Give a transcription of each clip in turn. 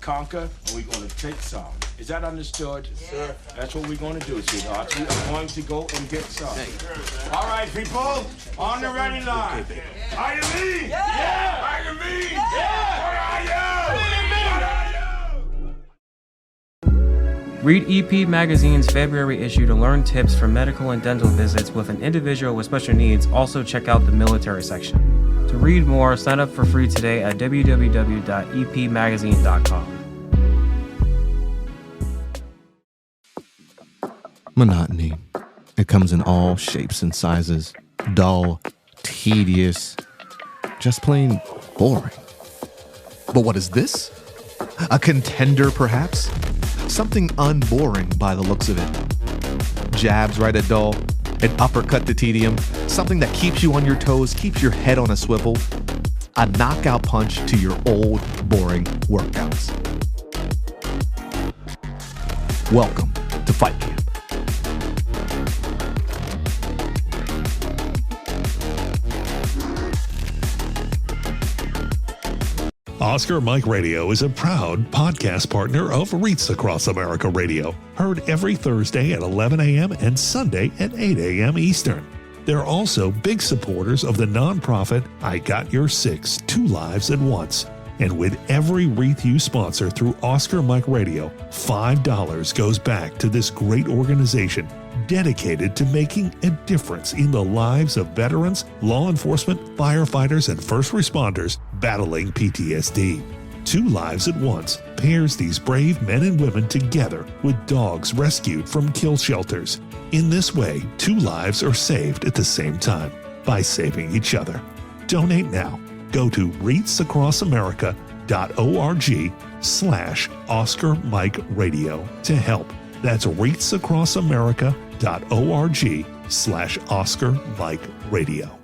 conquer and we're going to take some. Is that understood? Yes, sir. That's what we're going to do, sweetheart. We are going to go and get some. All right, people, on the ready line. Are you me? Yeah! Are you me? Yeah! What are you? What are you? Read EP Magazine's February issue to learn tips for medical and dental visits with an individual with special needs. Also check out the military section. To read more, sign up for free today at www.epmagazine.com. Monotony. It comes in all shapes and sizes. Dull, tedious, just plain boring. But what is this? A contender, perhaps? Something unboring by the looks of it. Jabs right at dull, an uppercut to tedium, something that keeps you on your toes, keeps your head on a swivel, a knockout punch to your old, boring workouts. Welcome to Fight Camp. Oscar Mike Radio is a proud podcast partner of Reach Across America Radio, heard every Thursday at 11 a.m. and Sunday at 8 a.m. Eastern. They're also big supporters of the nonprofit I Got Your Six, 2 Lives at Once. And with every wreath you sponsor through Oscar Mike Radio, $5 goes back to this great organization dedicated to making a difference in the lives of veterans, law enforcement, firefighters, and first responders battling PTSD. 2 Lives at Once pairs these brave men and women together with dogs rescued from kill shelters. In this way, 2 lives are saved at the same time by saving each other. Donate now. Go to reachacrossamerica.org/Oscar Mike Radio to help. That's reachacrossamerica.org/Oscar Mike Radio.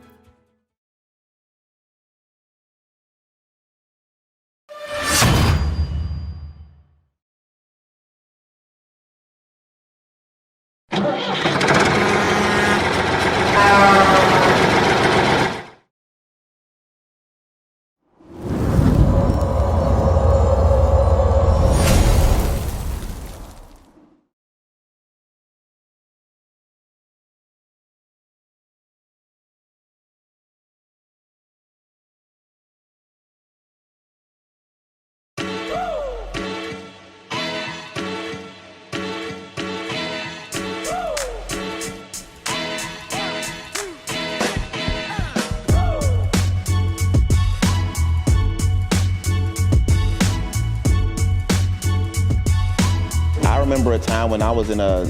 I remember a time when I was in a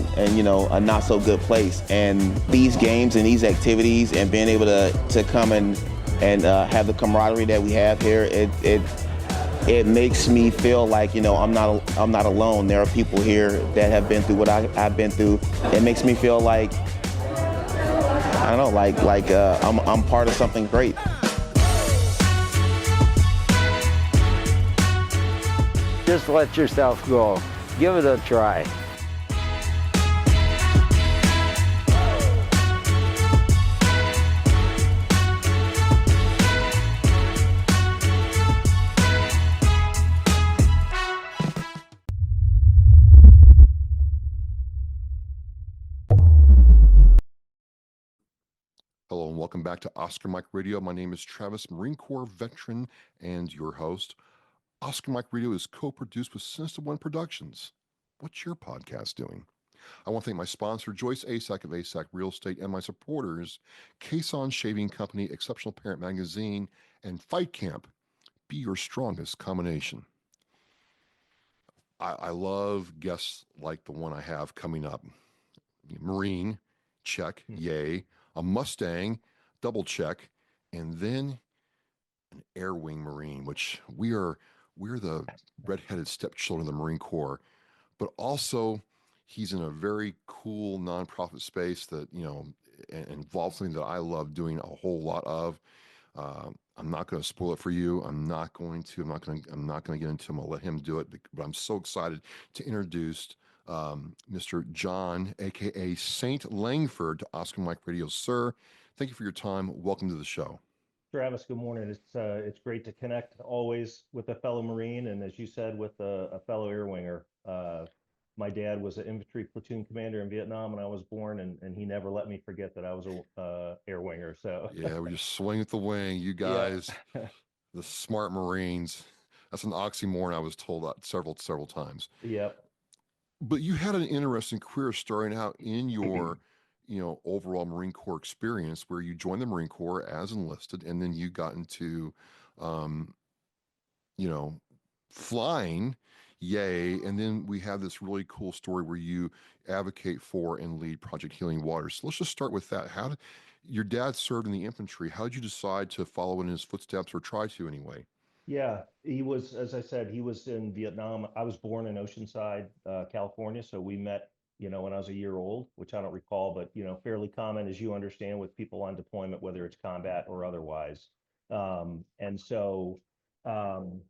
not so good place, and these games and these activities and being able to come and have the camaraderie that we have here, it makes me feel like I'm not alone. There are people here that have been through what I've been through. It makes me feel like I don't know, I'm part of something great. Just let yourself go. Give it a try. Hello and welcome back to Oscar Mike Radio. My name is Travis, Marine Corps veteran and your host. Oscar Mike Radio is co-produced with Sinister One Productions. What's your podcast doing? I want to thank my sponsor, Joyce Asack of Asack Real Estate, and my supporters, Cason Shaving Company, Exceptional Parent Magazine, and Fight Camp. Be your strongest combination. I love guests like the one I have coming up. Marine, check, yay. A Mustang, double check. And then an Air Wing Marine, which we're the redheaded stepchildren of the Marine Corps, but also he's in a very cool nonprofit space that, involves something that I love doing a whole lot of. I'm not going to spoil it for you. I'm not going to get into it. I'm going to let him do it, but I'm so excited to introduce Mr. John, aka Saint Langford, to Oscar Mike Radio. Sir, thank you for your time. Welcome to the show. Travis, good morning. It's great to connect always with a fellow Marine, and as you said, with a fellow air winger. My dad was an infantry platoon commander in Vietnam when I was born, and he never let me forget that I was a air winger. So Yeah, we just swing at the wing. You yeah, guys, the smart Marines. That's an oxymoron I was told that several times. yep, But you had an interesting career starting out in your, overall Marine Corps experience where you joined the Marine Corps as enlisted and then you got into, um, you know, flying, yay. And then we have this really cool story where you advocate for and lead Project Healing Waters. So let's just start with that. How did your dad served in the infantry? How did you decide to follow in his footsteps or try to anyway? yeah. He was, as I said, he was in Vietnam. I was born in Oceanside, California, so we met, when I was a year old, which I don't recall, but fairly common, as you understand, with people on deployment, whether it's combat or otherwise. And so um,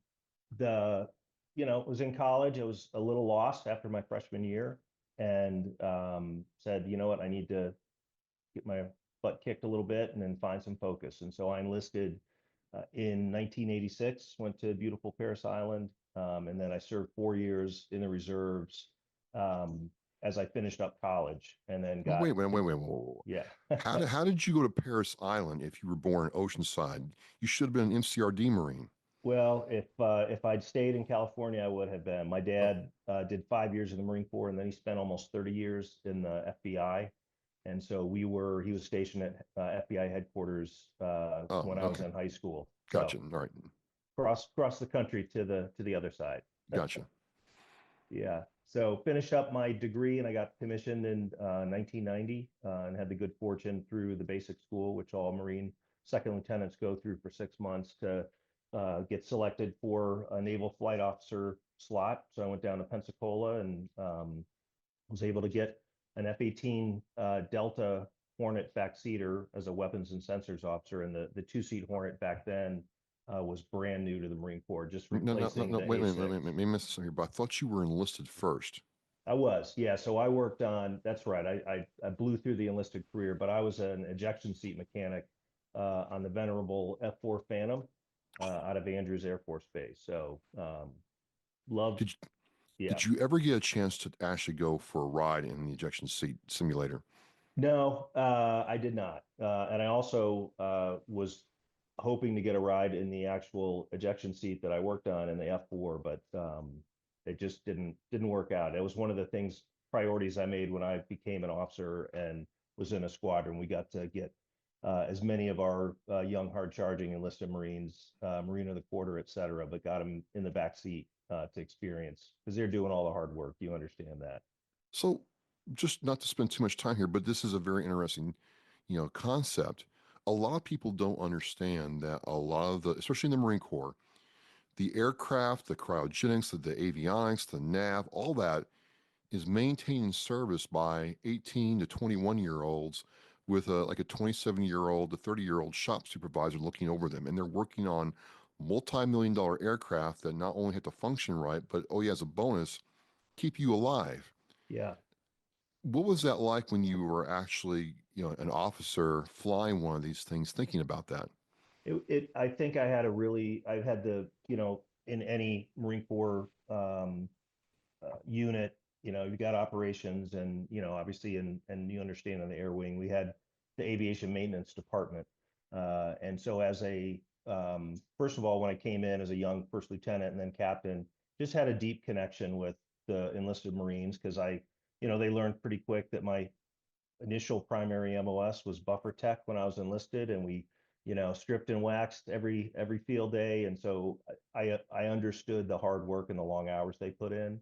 the was in college. I was a little lost after my freshman year, and said, you know what, I need to get my butt kicked a little bit and then find some focus. And so I enlisted in 1986, went to beautiful Paris Island, and then I served 4 years in the reserves um, as I finished up college, and then Well, got wait. yeah. How did you go to Paris Island if you were born in Oceanside? You should have been an MCRD Marine. Well, if I'd stayed in California, I would have been. My Oh, dad did 5 years in the Marine Corps, and then he spent almost 30 years in the FBI. And so he was stationed at FBI headquarters oh, when I was okay. in high school. So Gotcha. All right. cross the country to the other side. Gotcha. Yeah. So finished up my degree, and I got commissioned in 1990, and had the good fortune through the basic school, which all Marine second lieutenants go through for 6 months, to get selected for a naval flight officer slot. So I went down to Pensacola and was able to get an F-18 Delta Hornet backseater as a weapons and sensors officer. And the two-seat Hornet back then was brand new to the Marine Corps, just replacing No. the Wait a minute. A6. Maybe miss here, but I thought you were enlisted first. I was, yeah. So I worked on, that's right. I blew through the enlisted career, but I was an ejection seat mechanic on the venerable F-4 Phantom out of Andrews Air Force Base. So loved, Did yeah. Did you ever get a chance to actually go for a ride in the ejection seat simulator? No, I did not. And I also was hoping to get a ride in the actual ejection seat that I worked on in the F4, but it just didn't work out. It was one of the priorities I made when I became an officer and was in a squadron. We got to get as many of our young, hard charging enlisted Marines, Marine of the Quarter, et cetera, but got them in the back seat to experience, because they're doing all the hard work. You understand that. So, just not to spend too much time here, but this is a very interesting, concept. A lot of people don't understand that a lot of especially in the Marine Corps, the aircraft, the cryogenics, the avionics, the nav, all that is maintained in service by 18 to 21-year-olds with like a 27-year-old to 30-year-old shop supervisor looking over them. And they're working on multi-million-dollar aircraft that not only have to function right, but, oh yeah, as a bonus, keep you alive. Yeah. What was that like when you were actually, an officer flying one of these things, thinking about that? I think I had the, in any Marine Corps unit, you got operations, and, obviously, and you understand, on the air wing, we had the aviation maintenance department. And so first of all, when I came in as a young first lieutenant and then captain, just had a deep connection with the enlisted Marines, because they learned pretty quick that my initial primary MOS was buffer tech when I was enlisted, and we, stripped and waxed every field day. And so I understood the hard work and the long hours they put in.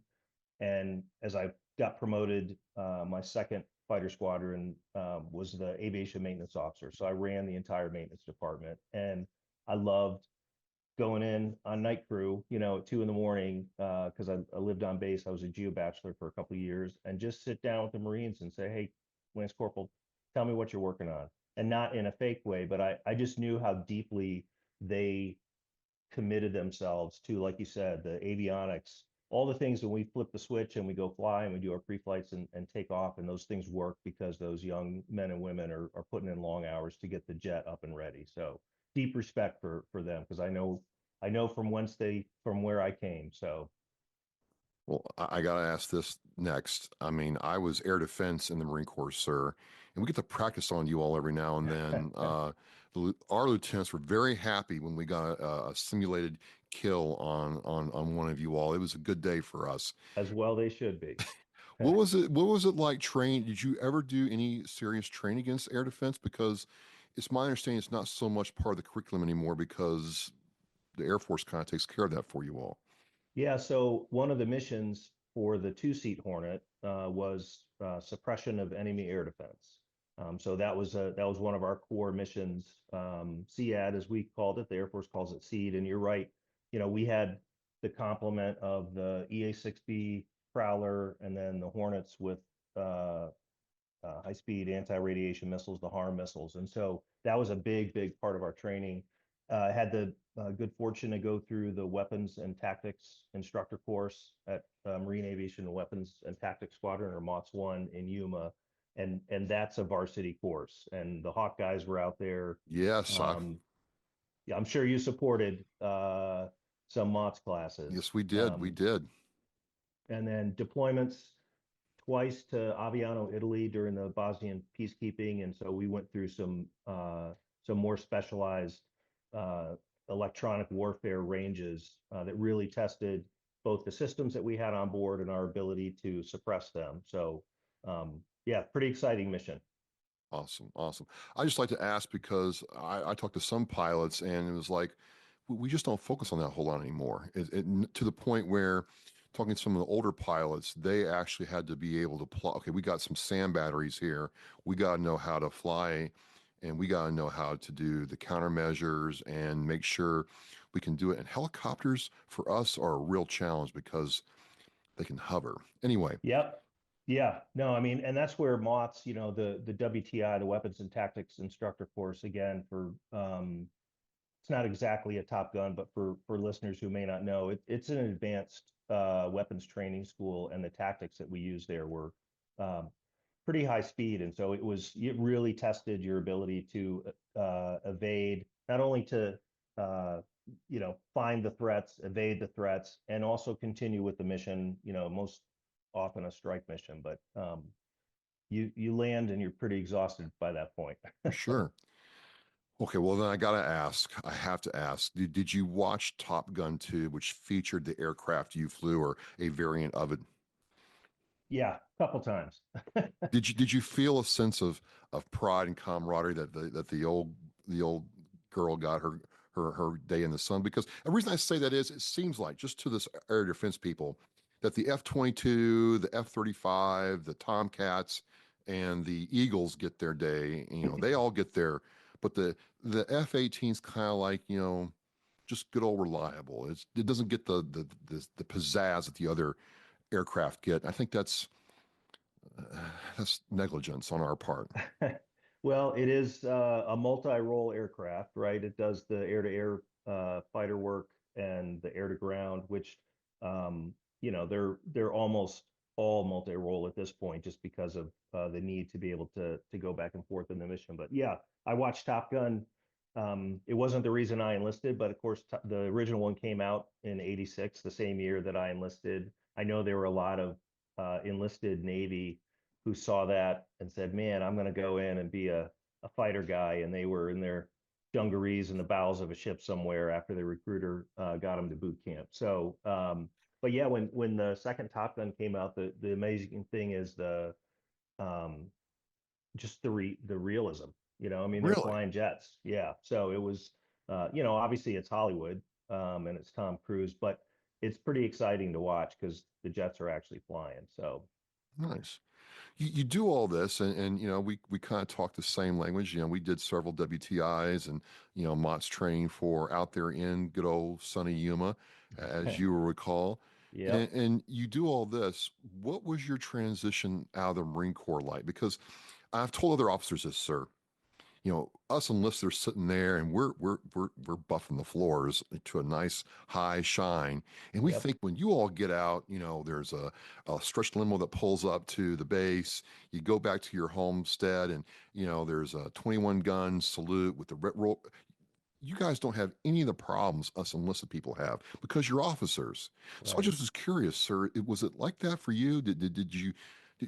And as I got promoted, my second fighter squadron was the aviation maintenance officer. So I ran the entire maintenance department, and I loved going in on night crew, at 2 a.m, because I lived on base. I was a geo bachelor for a couple of years, and just sit down with the Marines and say, hey, Lance Corporal, tell me what you're working on. And not in a fake way, but I just knew how deeply they committed themselves to, like you said, the avionics, all the things when we flip the switch and we go fly and we do our pre-flights and take off, and those things work because those young men and women are putting in long hours to get the jet up and ready. So deep respect for them, because I know from where I came. So Well, I got to ask this next. I mean, I was air defense in the Marine Corps, sir, and we get to practice on you all every now and then. Our lieutenants were very happy when we got a simulated kill on one of you all. It was a good day for us. as well they should be. What was it? What was it like train? Did you ever do any serious training against air defense? Because it's my understanding it's not so much part of the curriculum anymore because the Air Force kind of takes care of that for you all. Yeah, so one of the missions for the two-seat Hornet was suppression of enemy air defense. So that was one of our core missions, SEAD as we called it. The Air Force calls it SEAD. And you're right, we had the complement of the EA-6B Prowler and then the Hornets with high-speed anti-radiation missiles, the HARM missiles. And so that was a big part of our training. I had the good fortune to go through the weapons and tactics instructor course at Marine Aviation and Weapons and Tactics Squadron, or MOTS 1 in Yuma. And that's a varsity course. And the Hawk guys were out there. Yes. Yeah, I'm sure you supported some MOTS classes. Yes, we did. We did. And then deployments twice to Aviano, Italy during the Bosnian peacekeeping. And so we went through some more specialized electronic warfare ranges that really tested both the systems that we had on board and our ability to suppress them. So yeah, pretty exciting mission. Awesome. I just like to ask because I talked to some pilots and it was like, we just don't focus on that whole lot anymore. To the point where talking to some of the older pilots, they actually had to be able to plot, okay, we got some SAM batteries here. We got to know how to fly and we got to know how to do the countermeasures and make sure we can do it. And helicopters for us are a real challenge because they can hover. Anyway. Yep. Yeah. No, I mean, and that's where MOTS, the WTI, the Weapons and Tactics Instructor course, again, for it's not exactly a Top Gun, but for listeners who may not know, it's an advanced weapons training school, and the tactics that we use there were pretty high speed. And so it really tested your ability to evade, not only to find the threats, evade the threats, and also continue with the mission, most often a strike mission, but you land and you're pretty exhausted by that point. Sure. Okay, well then I have to ask, did you watch Top Gun 2, which featured the aircraft you flew or a variant of it? Yeah, a couple times. Did you feel a sense of pride and camaraderie that the old girl got her day in the sun? Because the reason I say that is it seems like, just to this air defense people, that the F-22, the F-35, the Tomcats, and the Eagles get their day. They all get their, but the F-18's kind of like, just good old reliable. It doesn't get the pizzazz that the other aircraft get. I think that's negligence on our part. Well, it is a multi-role aircraft, right? It does the air-to-air fighter work and the air-to-ground, which they're almost all multi-role at this point, just because of the need to be able to go back and forth in the mission. But yeah, I watched Top Gun. It wasn't the reason I enlisted, but of course the original one came out in '86, the same year that I enlisted. I know there were a lot of enlisted Navy who saw that and said, man, I'm going to go in and be a fighter guy. And they were in their dungarees in the bowels of a ship somewhere after the recruiter got them to boot camp. So, but yeah, when the second Top Gun came out, the amazing thing is just the realism. I mean, they're flying jets. Yeah. So it was, obviously it's Hollywood and it's Tom Cruise, but it's pretty exciting to watch because the jets are actually flying. So nice. You do all this and we kind of talk the same language. We did several WTIs and, MOTS training for out there in good old sunny Yuma, as you will recall. Yeah. And you do all this. What was your transition out of the Marine Corps like? Because I've told other officers this, sir. us enlisted are sitting there and we're buffing the floors to a nice high shine. And we think when you all get out, there's a stretch limo that pulls up to the base. You go back to your homestead and, there's a 21 gun salute with the red roll. You guys don't have any of the problems us enlisted people have because you're officers. So I just was curious, sir, was it like that for you?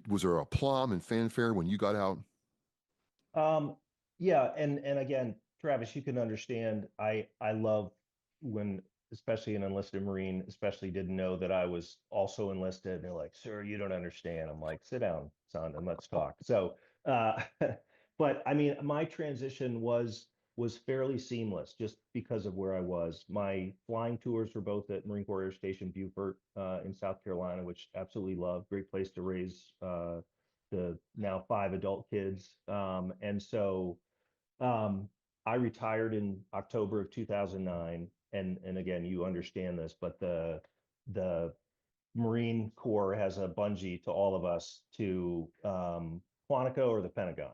Was there a plum and fanfare when you got out? Yeah, and again, Travis, you can understand. I love when, especially an enlisted Marine, especially didn't know that I was also enlisted. And they're like, "Sir, you don't understand." I'm like, "Sit down, son, and let's talk." So, but I mean, my transition was fairly seamless just because of where I was. My flying tours were both at Marine Corps Air Station Beaufort in South Carolina, which absolutely love. Great place to raise the now 5 adult kids. And so I retired in October of 2009. And again, you understand this, but the Marine Corps has a bungee to all of us to Quantico or the Pentagon.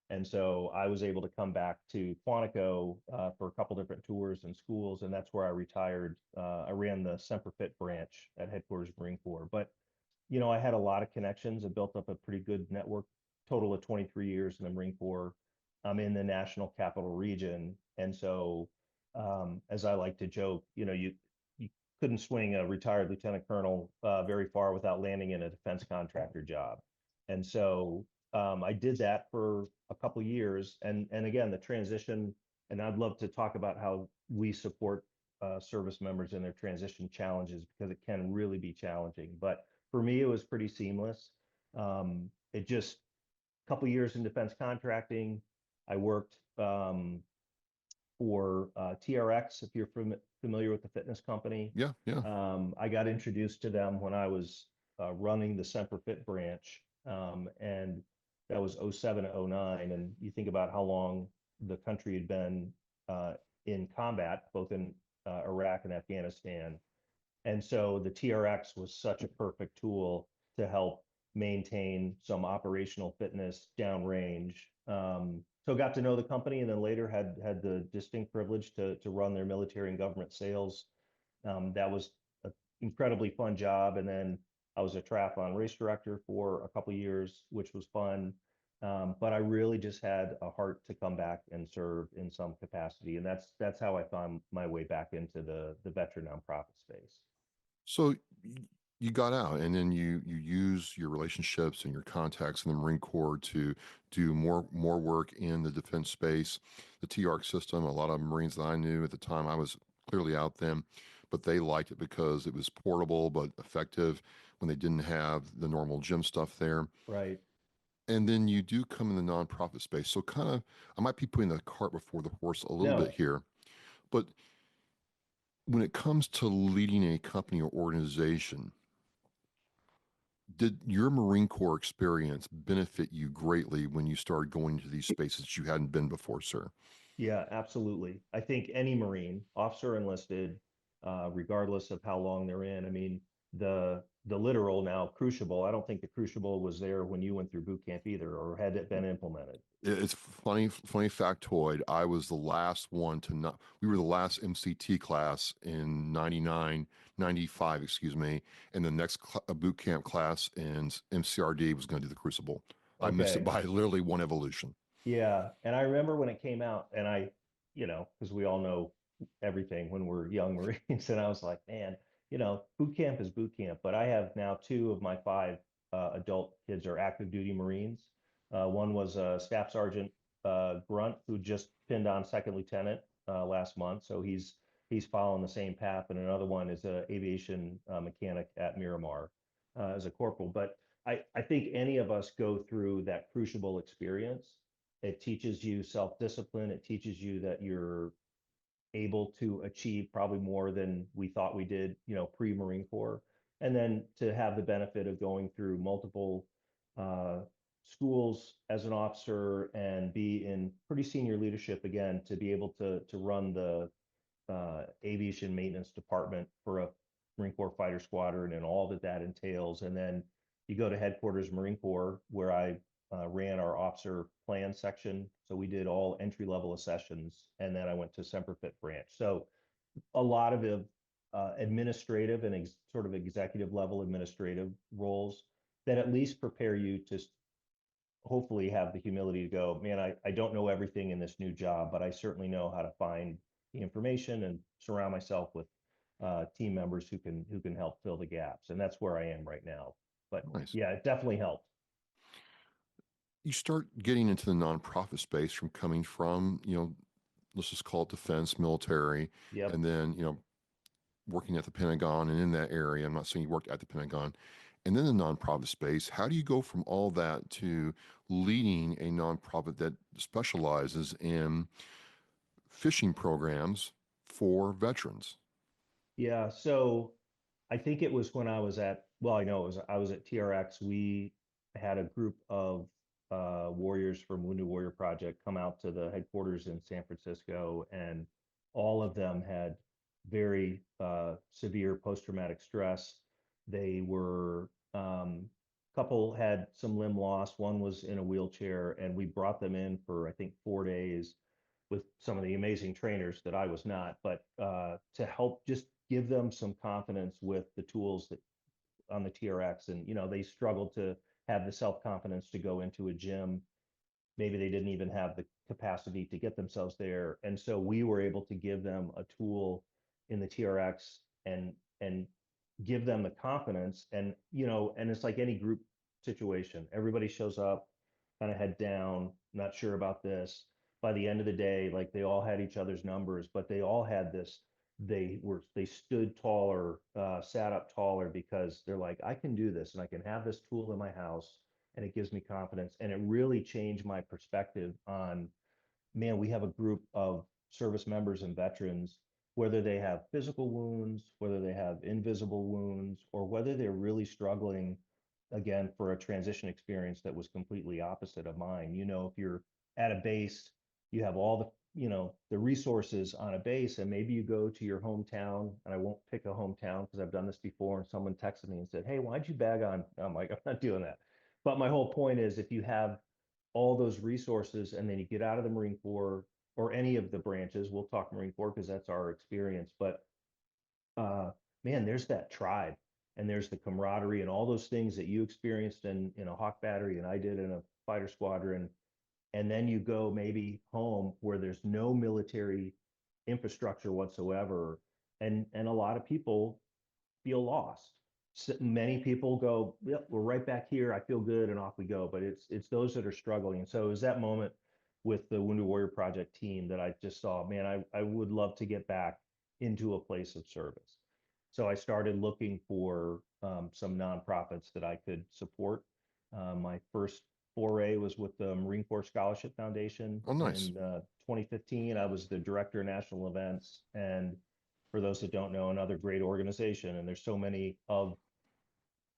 And so I was able to come back to Quantico for a couple different tours and schools, and that's where I retired. I ran the Semper Fit branch at Headquarters Marine Corps. But I had a lot of connections and built up a pretty good network. Total of 23 years in the Marine Corps. I'm in the National Capital Region, and so as I like to joke, you couldn't swing a retired lieutenant colonel very far without landing in a defense contractor job. And so I did that for a couple years, and again, the transition. And I'd love to talk about how we support service members in their transition challenges because it can really be challenging. But for me, it was pretty seamless. It just a couple years in defense contracting. I worked for TRX, if you're familiar with the fitness company. Yeah. I got introduced to them when I was running the Semper Fit branch, and that was 07 to 09. And you think about how long the country had been in combat, both in Iraq and Afghanistan. And so the TRX was such a perfect tool to help maintain some operational fitness downrange. So got to know the company, and then later had the distinct privilege to run their military and government sales. That was an incredibly fun job. And then I was a triathlon race director for a couple of years, which was fun. But I really just had a heart to come back and serve in some capacity, and that's how I found my way back into the veteran nonprofit space. So you got out, and then you use your relationships and your contacts in the Marine Corps to do more work in the defense space, the TRX system. A lot of Marines that I knew at the time, I was clearly out them, but they liked it because it was portable but effective when they didn't have the normal gym stuff there. Right. And then you do come in the nonprofit space. So kind of, I might be putting the cart before the horse a little bit here, but when it comes to leading a company or organization, did your Marine Corps experience benefit you greatly when you started going into these spaces you hadn't been before, sir? Yeah, absolutely. I think any Marine, officer enlisted, regardless of how long they're in. I mean, the literal now crucible. I don't think the crucible was there when you went through boot camp either, or had it been implemented. It's funny factoid. I was the last one to not, we were the last MCT class in 99, 95, excuse me. And the next boot camp class in MCRD was going to do the crucible. I missed it by literally one evolution. Yeah. And I remember when it came out, and because we all know everything when we're young Marines, and I was like, man, boot camp is boot camp. But I have now 2 of my 5 adult kids are active duty Marines. One was a Staff Sergeant Grunt, who just pinned on second lieutenant last month. So he's following the same path. And another one is an aviation mechanic at Miramar as a corporal. But I think any of us go through that crucible experience. It teaches you self-discipline. It teaches you that you're able to achieve probably more than we thought we did, pre-Marine Corps. And then to have the benefit of going through multiple schools as an officer and be in pretty senior leadership again, to be able to run the aviation maintenance department for a Marine Corps fighter squadron and all that entails. And then you go to Headquarters Marine Corps, where I ran our officer plan section. So we did all entry-level sessions, and then I went to Semper Fit branch. So a lot of administrative and sort of executive level administrative roles that at least prepare you to hopefully have the humility to go, man, I don't know everything in this new job, but I certainly know how to find the information and surround myself with team members who can help fill the gaps. And that's where I am right now. But Nice. yeah, it definitely helped. You start getting into the nonprofit space from coming from, let's just call it defense, military, Yep. and then, working at the Pentagon and in that area. I'm not saying you worked at the Pentagon, and then the nonprofit space. How do you go from all that to leading a nonprofit that specializes in fishing programs for veterans? Yeah. So I think it was when I was I was at TRX. We had a group of warriors from Wounded Warrior Project come out to the headquarters in San Francisco, and all of them had very severe post-traumatic stress. They were couple had some limb loss. One was in a wheelchair, and we brought them in for I think 4 days with some of the amazing trainers that I was not, but to help just give them some confidence with the tools that on the TRX. And they struggled to have the self-confidence to go into a gym. Maybe they didn't even have the capacity to get themselves there. And so we were able to give them a tool in the TRX and give them the confidence. And and it's like any group situation. Everybody shows up, kind of head down, not sure about this. By the end of the day, like they all had each other's numbers, but they all had this. They stood taller, sat up taller because they're like, I can do this and I can have this tool in my house and it gives me confidence. And it really changed my perspective on, man, we have a group of service members and veterans, whether they have physical wounds, whether they have invisible wounds, or whether they're really struggling, again, for a transition experience that was completely opposite of mine. If you're at a base, you have all the resources on a base, and maybe you go to your hometown, and I won't pick a hometown because I've done this before, and someone texted me and said, hey, why'd you bag on? I'm like, I'm not doing that. But my whole point is, if you have all those resources and then you get out of the Marine Corps or any of the branches, we'll talk Marine Corps because that's our experience, but man, there's that tribe and there's the camaraderie and all those things that you experienced in a Hawk battery and I did in a fighter squadron. And then you go maybe home where there's no military infrastructure whatsoever. And a lot of people feel lost. So many people go, yep, we're right back here. I feel good, and off we go. But it's those that are struggling. And so it was that moment with the Wounded Warrior Project team that I just saw, man, I would love to get back into a place of service. So I started looking for some nonprofits that I could support. My first foray was with the Marine Corps Scholarship Foundation. Oh, nice. In 2015, I was the director of national events. And for those that don't know, another great organization. And there's so many of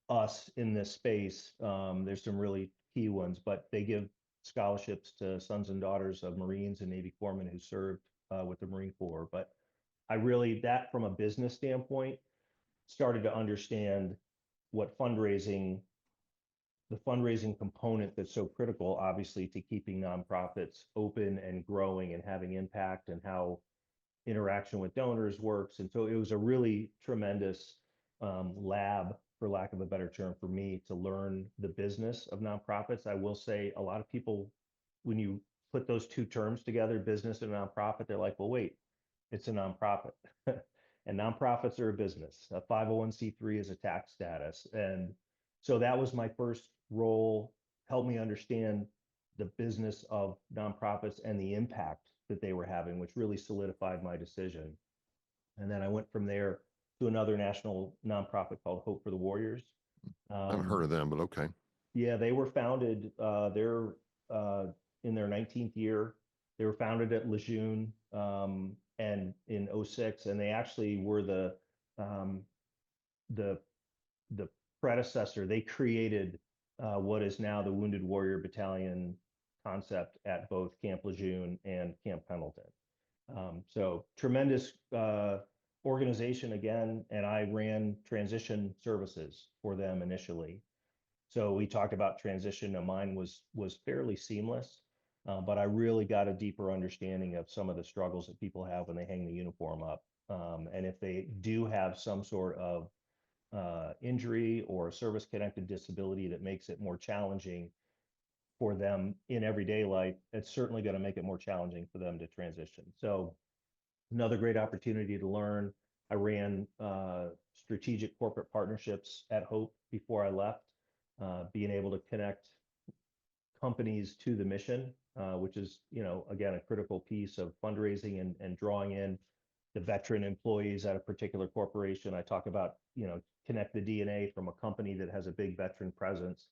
us in this space. There's some really key ones, but they give scholarships to sons and daughters of Marines and Navy corpsmen who served with the Marine Corps. But that from a business standpoint, started to understand what the fundraising component that's so critical, obviously, to keeping nonprofits open and growing and having impact, and how interaction with donors works. And so it was a really tremendous lab, for lack of a better term, for me to learn the business of nonprofits. I will say a lot of people, when you put those two terms together, business and nonprofit, they're like, well, wait, it's a nonprofit. And nonprofits are a business. A 501c3 is a tax status. And so that was my first role, helped me understand the business of nonprofits and the impact that they were having, which really solidified my decision. And then I went from there to another national nonprofit called Hope for the Warriors. I haven't heard of them, but okay. Yeah, they were founded, they're in their 19th year. They were founded at Lejeune and in 06, and they actually were the predecessor. They created what is now the Wounded Warrior Battalion concept at both Camp Lejeune and Camp Pendleton. So tremendous organization again, and I ran transition services for them initially. So we talked about transition, and mine was fairly seamless, but I really got a deeper understanding of some of the struggles that people have when they hang the uniform up. And if they do have some sort of injury or service-connected disability that makes it more challenging for them in everyday life, it's certainly going to make it more challenging for them to transition. So another great opportunity to learn. I ran strategic corporate partnerships at Hope before I left, being able to connect companies to the mission, which is, again, a critical piece of fundraising and drawing in the veteran employees at a particular corporation. I talk about, connect the DNA from a company that has a big veteran presence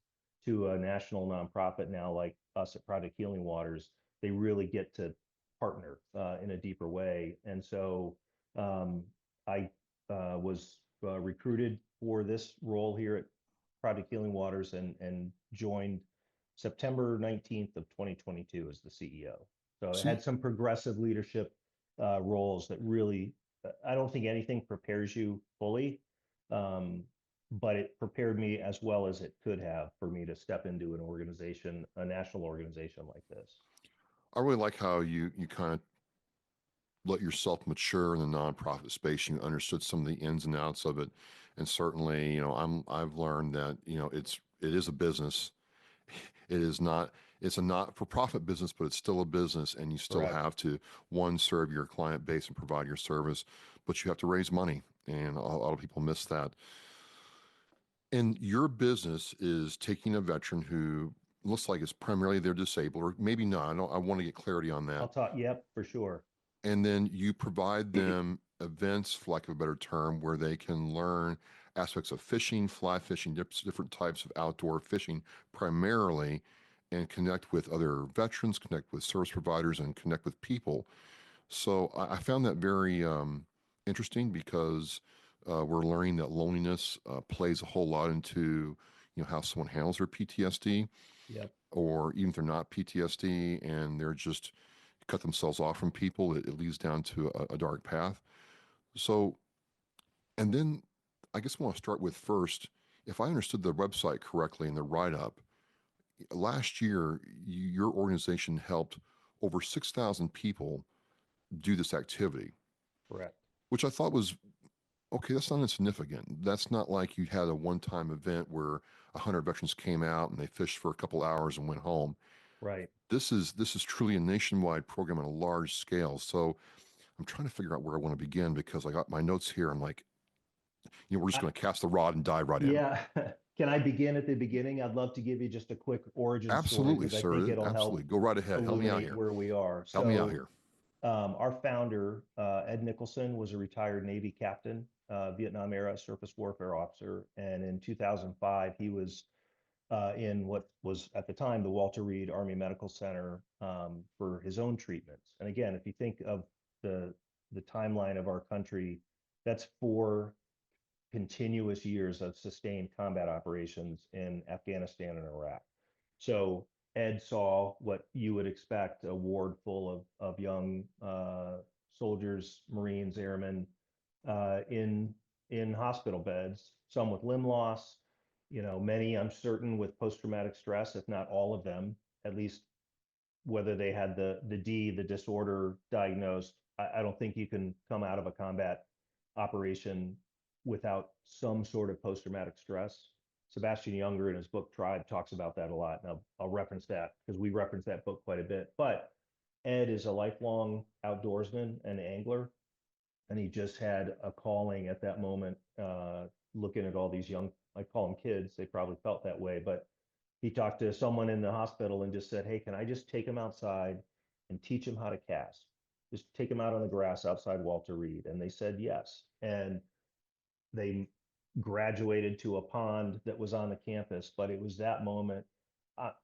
to a national nonprofit now like us at Project Healing Waters. They really get to partner in a deeper way. And so I was recruited for this role here at Project Healing Waters and joined September 19th of 2022 as the CEO. So it had some progressive leadership roles that really, I don't think anything prepares you fully, but it prepared me as well as it could have for me to step into an organization, a national organization like this. I really like how you kind of let yourself mature in the nonprofit space. You understood some of the ins and outs of it, and certainly, I've learned that it is a business. It's a not-for-profit business, but it's still a business, and you still have to, one, serve your client base and provide your service, but you have to raise money, and a lot of people miss that. And your business is taking a veteran who looks like it's primarily they're disabled, or maybe not. I want to get clarity on that. I'll talk, yep, for sure. And then you provide them events, for lack of a better term, where they can learn aspects of fishing, fly fishing, different types of outdoor fishing primarily, and connect with other veterans, connect with service providers, and connect with people. So I found that very interesting because we're learning that loneliness plays a whole lot into how someone handles their PTSD. Yep. Or even if they're not PTSD and they're just cut themselves off from people, it leads down to a dark path. So, and then I guess I want to start with first, if I understood the website correctly in the write-up, last year, your organization helped over 6,000 people do this activity. Correct. Which I thought was, okay, that's not insignificant. That's not like you had a one-time event where 100 veterans came out and they fished for a couple hours and went home. Right. This is truly a nationwide program on a large scale. So I'm trying to figure out where I want to begin because I got my notes here. I'm like, we're just going to cast the rod and dive right in. Yeah. Can I begin at the beginning? I'd love to give you just a quick origin Absolutely, story. sir. I think it'll Absolutely. help Go right ahead. Help me out here. Where we are. Help me out here. Our founder, Ed Nicholson, was a retired Navy captain, Vietnam era surface warfare officer. And in 2005, he was in what was at the time the Walter Reed Army Medical Center for his own treatments. And again, if you think of the timeline of our country, that's 4 continuous years of sustained combat operations in Afghanistan and Iraq. So Ed saw what you would expect, a ward full of young soldiers, Marines, airmen in hospital beds, some with limb loss, many, I'm certain, with post-traumatic stress, if not all of them, at least whether they had the disorder diagnosed. I don't think you can come out of a combat operation without some sort of post-traumatic stress. Sebastian Younger in his book Tribe talks about that a lot. Now I'll reference that because we reference that book quite a bit. But Ed is a lifelong outdoorsman and angler, and he just had a calling at that moment, looking at all these young, I call them kids, they probably felt that way, but he talked to someone in the hospital and just said, hey, can I just take him outside and teach him how to cast? Just take him out on the grass outside Walter Reed. And they said yes. And they graduated to a pond that was on the campus, but it was that moment.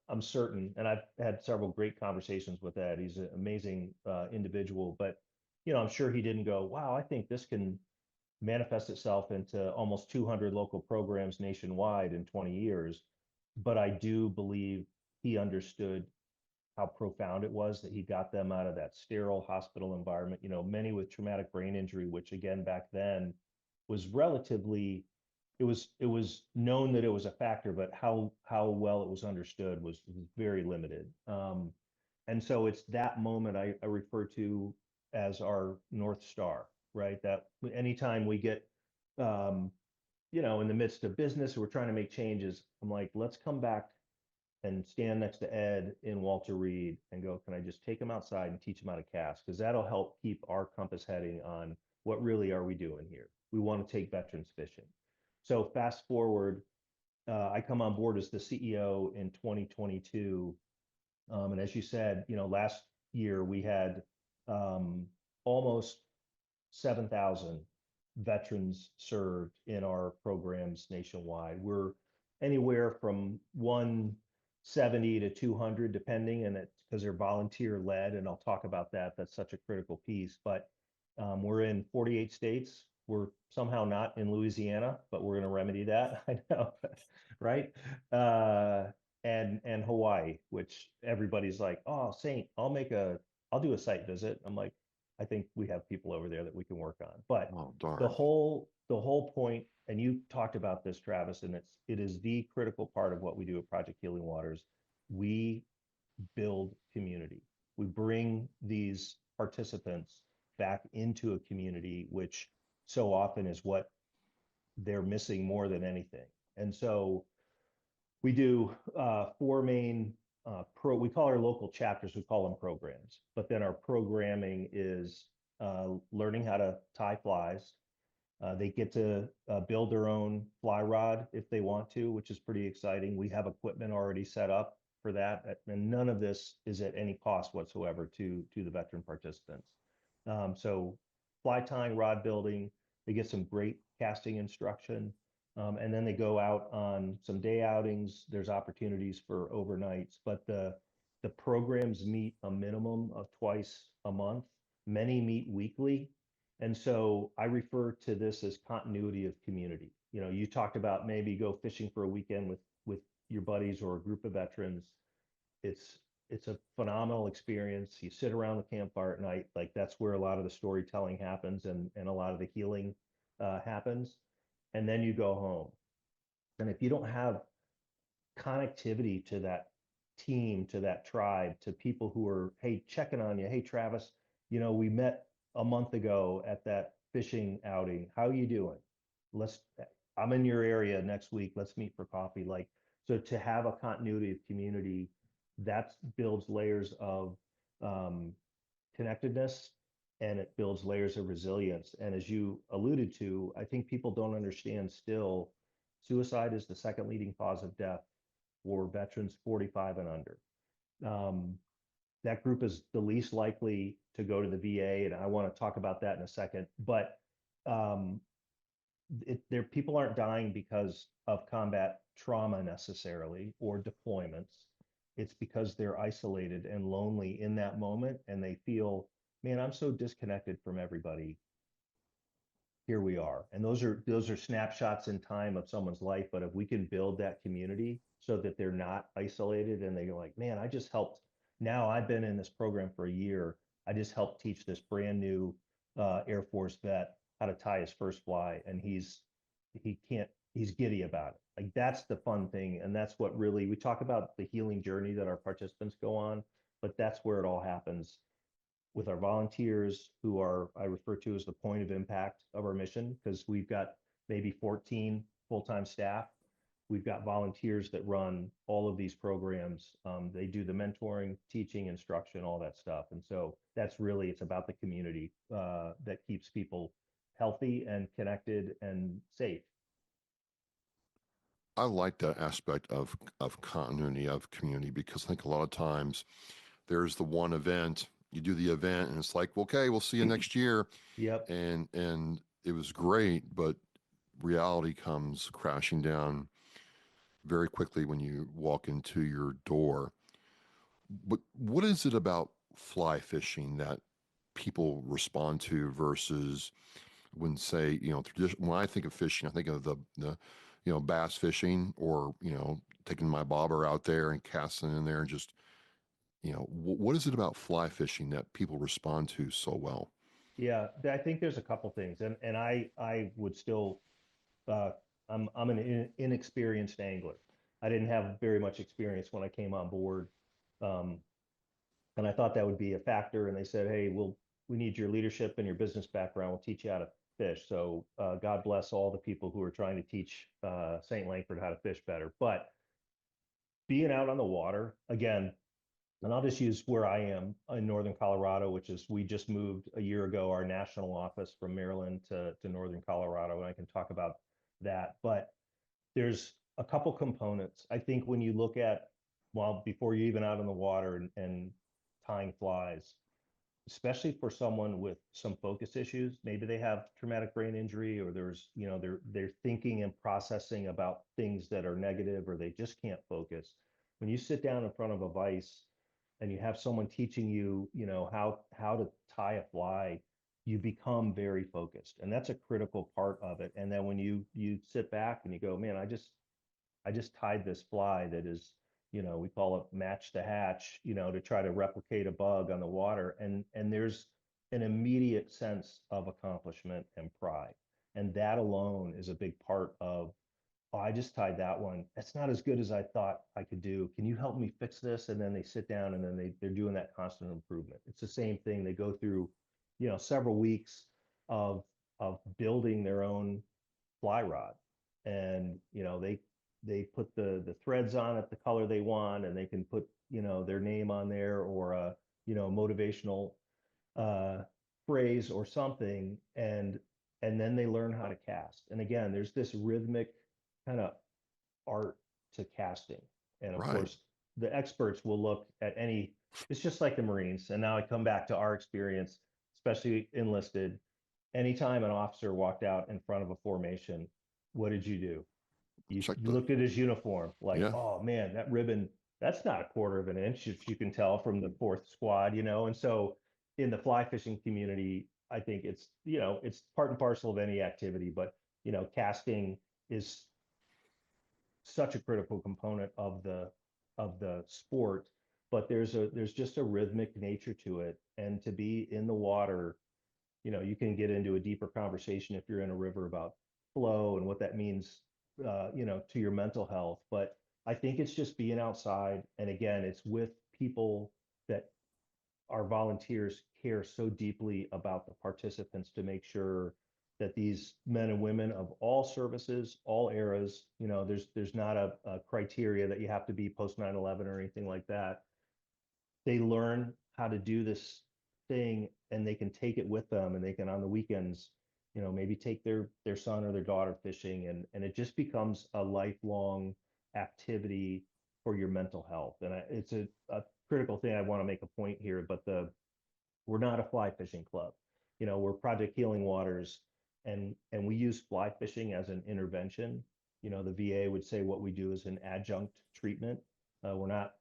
I'm certain, and I've had several great conversations with Ed. He's an amazing individual, but I'm sure he didn't go, wow, I think this can manifest itself into almost 200 local programs nationwide in 20 years. But I do believe he understood how profound it was that he got them out of that sterile hospital environment, many with traumatic brain injury, which again, back then was relatively it was known that it was a factor, but how well it was understood was very limited. And so it's that moment I refer to as our North Star, right? That anytime we get, in the midst of business, we're trying to make changes. I'm like, let's come back and stand next to Ed in Walter Reed and go, can I just take him outside and teach him how to cast? Because that'll help keep our compass heading on what really are we doing here? We want to take veterans fishing. So fast forward, I come on board as the CEO in 2022. And as you said, last year we had almost 7,000 veterans served in our programs nationwide. We're anywhere from 170 to 200, depending, and it's because they're volunteer led. And I'll talk about that. That's such a critical piece. But we're in 48 states. We're somehow not in Louisiana, but we're going to remedy that. I know, right? And Hawaii, which everybody's like, oh, Saint, I'll do a site visit. I'm like, I think we have people over there that we can work on. But Oh, darn. the whole point, and you talked about this, Travis, and it is the critical part of what we do at Project Healing Waters. We build community. We bring these participants back into a community, which so often is what they're missing more than anything. And so we do four main we call our local chapters, we call them programs, but then our programming is learning how to tie flies. They get to build their own fly rod if they want to, which is pretty exciting. We have equipment already set up for that, and none of this is at any cost whatsoever to the veteran participants. So fly tying, rod building, they get some great casting instruction. And then they go out on some day outings. There's opportunities for overnights, but the programs meet a minimum of twice a month. Many meet weekly. And so I refer to this as continuity of community. You talked about maybe go fishing for a weekend with your buddies or a group of veterans. It's a phenomenal experience. You sit around the campfire at night, like that's where a lot of the storytelling happens and a lot of the healing happens. And then you go home. And if you don't have connectivity to that team, to that tribe, to people who are, hey, checking on you, hey, Travis, we met a month ago at that fishing outing. How are you doing? I'm in your area next week. Let's meet for coffee. So to have a continuity of community, that builds layers of connectedness, and it builds layers of resilience. And as you alluded to, I think people don't understand still, suicide is the second leading cause of death for veterans 45 and under. That group is the least likely to go to the VA, and I want to talk about that in a second. But people aren't dying because of combat trauma necessarily or deployments. It's because they're isolated and lonely in that moment, and they feel, man, I'm so disconnected from everybody. Here we are. And those are snapshots in time of someone's life. But if we can build that community so that they're not isolated and they're like, man, I just helped. Now I've been in this program for a year. I just helped teach this brand new Air Force vet how to tie his first fly. And he's giddy about it. Like that's the fun thing. And that's what really, we talk about the healing journey that our participants go on, but that's where it all happens with our volunteers, who I refer to as the point of impact of our mission, because we've got maybe 14 full-time staff. We've got volunteers that run all of these programs. They do the mentoring, teaching, instruction, all that stuff. And so that's really, it's about the community that keeps people healthy and connected and safe. I like that aspect of continuity of community, because I think a lot of times there's the one event, you do the event and it's like, okay, we'll see you next year. Yep. And it was great, but reality comes crashing down very quickly when you walk into your door. But what is it about fly fishing that people respond to versus when, say, when I think of fishing, I think of the bass fishing, or, taking my bobber out there and casting in there and just, what is it about fly fishing that people respond to so well? Yeah, I think there's a couple things, and I would still I'm an inexperienced angler. I didn't have very much experience when I came on board. Um, and I thought that would be a factor. And they said, hey, we need your leadership and your business background. We'll teach you how to fish. So God bless all the people who are trying to teach St. Langford how to fish better. But being out on the water, again, and I'll just use where I am in Northern Colorado, which is we just moved a year ago, our national office from Maryland to Northern Colorado. And I can talk about that. But there's a couple components. I think when you look at, well, before you're even out on the water and tying flies, especially for someone with some focus issues, maybe they have traumatic brain injury, or there's, they're thinking and processing about things that are negative, or they just can't focus. When you sit down in front of a vise and you have someone teaching you, how to tie a fly, you become very focused, and that's a critical part of it. And then when you sit back and you go, man, I just tied this fly that is, we call it match the hatch, to try to replicate a bug on the water. And there's an immediate sense of accomplishment and pride. And that alone is a big part of, oh, I just tied that one. That's not as good as I thought I could do. Can you help me fix this? And then they sit down and then they're doing that constant improvement. It's the same thing. They go through, several weeks of building their own fly rod. And, they put the threads on it the color they want, and they can put, their name on there, or a, motivational phrase or something. And then they learn how to cast. And again, there's this rhythmic kind of art to casting. And of course, the experts will look at it's just like the Marines. And now I come back to our experience, especially enlisted. Anytime an officer walked out in front of a formation, what did you do? You looked at his uniform like, oh man, that ribbon, that's not a quarter of an inch, if you can tell from the fourth squad, And so in the fly fishing community, I think it's, it's part and parcel of any activity, but, casting is such a critical component of the sport. But there's just a rhythmic nature to it. And to be in the water, you can get into a deeper conversation if you're in a river about flow and what that means, to your mental health. But I think it's just being outside. And again, it's with people that our volunteers care so deeply about the participants, to make sure that these men and women of all services, all eras, there's not a criteria that you have to be post 9/11 or anything like that. They learn how to do this thing, and they can take it with them, and they can, on the weekends, maybe take their son or their daughter fishing, and it just becomes a lifelong activity for your mental health. And it's a critical thing. I want to make a point here, but we're not a fly fishing club. We're Project Healing Waters, and we use fly fishing as an intervention. The VA would say what we do is an adjunct treatment. We're not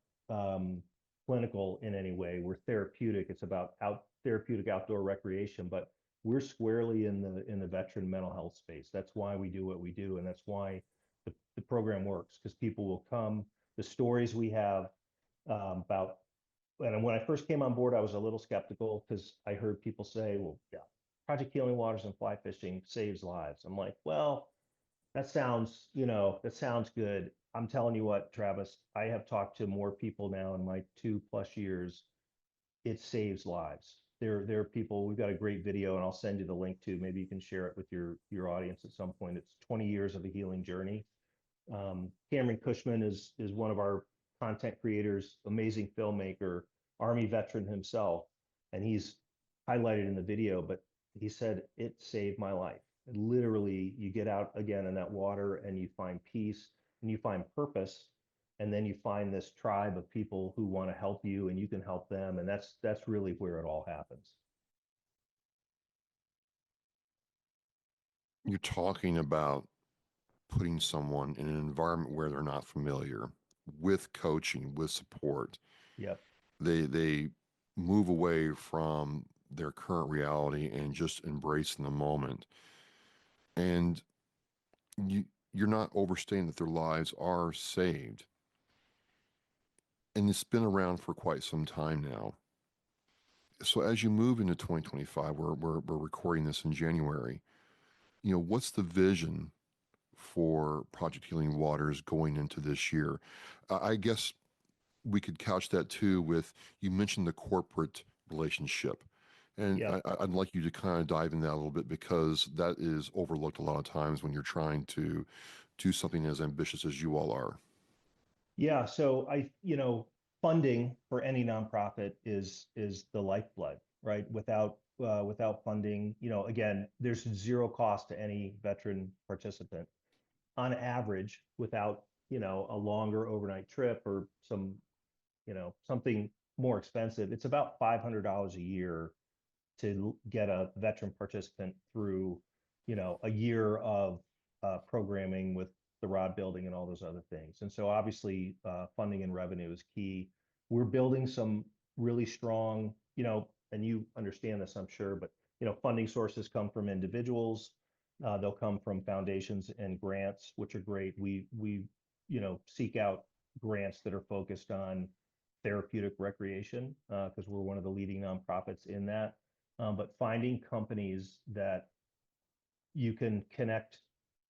clinical in any way. We're therapeutic. It's about therapeutic outdoor recreation, but we're squarely in the veteran mental health space. That's why we do what we do, and that's why the program works, because people will come. The stories we have about, and when I first came on board, I was a little skeptical, because I heard people say, well, yeah, Project Healing Waters and fly fishing saves lives. I'm like, well, that sounds good. I'm telling you what, Travis, I have talked to more people now in my 2+ years. It saves lives. There are people, we've got a great video, and I'll send you the link to, maybe you can share it with your audience at some point. It's 20 years of a healing journey. Cameron Cushman is one of our content creators, amazing filmmaker, Army veteran himself. And he's highlighted in the video, but he said, it saved my life. And literally, you get out again in that water, and you find peace, and you find purpose. And then you find this tribe of people who want to help you, and you can help them. And that's really where it all happens. You're talking about putting someone in an environment where they're not familiar, with coaching, with support. Yep. They move away from their current reality and just embracing the moment. And you're not overstating that their lives are saved. And it's been around for quite some time now. So as you move into 2025, we're recording this in January, what's the vision for Project Healing Waters going into this year. I guess we could couch that too with, you mentioned the corporate relationship. And Yeah. I'd like you to kind of dive in that a little bit, because that is overlooked a lot of times when you're trying to do something as ambitious as you all are. Yeah, so funding for any nonprofit is the lifeblood, right? Without funding, again, there's zero cost to any veteran participant. On average, without, a longer overnight trip or something more expensive, it's about $500 a year to get a veteran participant through, a year of programming with the Rod Building and all those other things. And so obviously funding and revenue is key. We're building some really strong, and you understand this, I'm sure, but funding sources come from individuals. They'll come from foundations and grants, which are great. We seek out grants that are focused on therapeutic recreation because we're one of the leading nonprofits in that. But finding companies that you can connect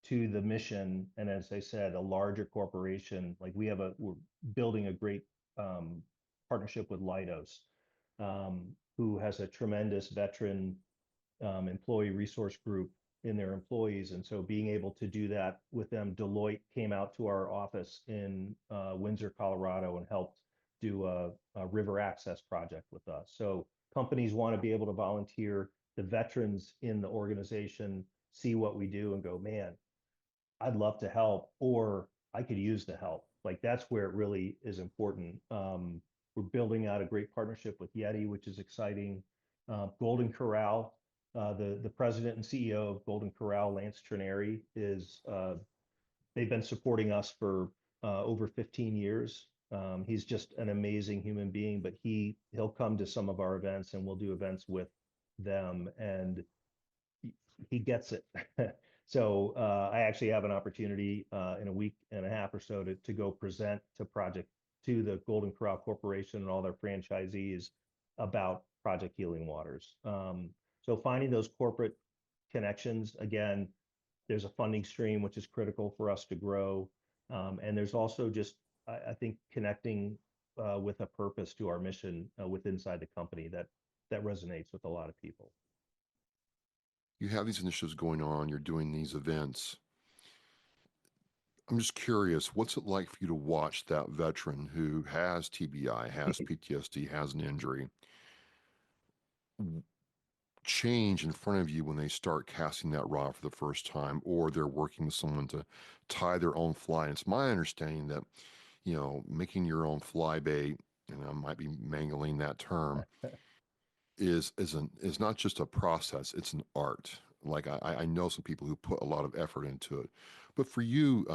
to the mission, and as I said, a larger corporation, like we're building a great partnership with Leidos, who has a tremendous veteran employee resource group in their employees. And so being able to do that with them, Deloitte came out to our office in Windsor, Colorado, and helped do a river access project with us. So companies want to be able to volunteer. The veterans in the organization see what we do and go, man, I'd love to help, or I could use the help. Like that's where it really is important. We're building out a great partnership with Yeti, which is exciting. Golden Corral, the president and CEO of Golden Corral, Lance Trineri, they've been supporting us for over 15 years. He's just an amazing human being, but he'll come to some of our events and we'll do events with them, and he gets it. So I actually have an opportunity in a week and a half or so to go present to the Golden Corral Corporation and all their franchisees about Project Healing Waters. So finding those corporate connections, again, there's a funding stream, which is critical for us to grow. And there's also just, I think, connecting with a purpose to our mission inside the company that resonates with a lot of people. You have these initiatives going on, you're doing these events. I'm just curious, what's it like for you to watch that veteran who has TBI, has PTSD, has an injury, change in front of you when they start casting that rod for the first time, or they're working with someone to tie their own fly? And it's my understanding that, making your own fly bait, and I might be mangling that term, is not just a process, it's an art. Like I know some people who put a lot of effort into it. But for you,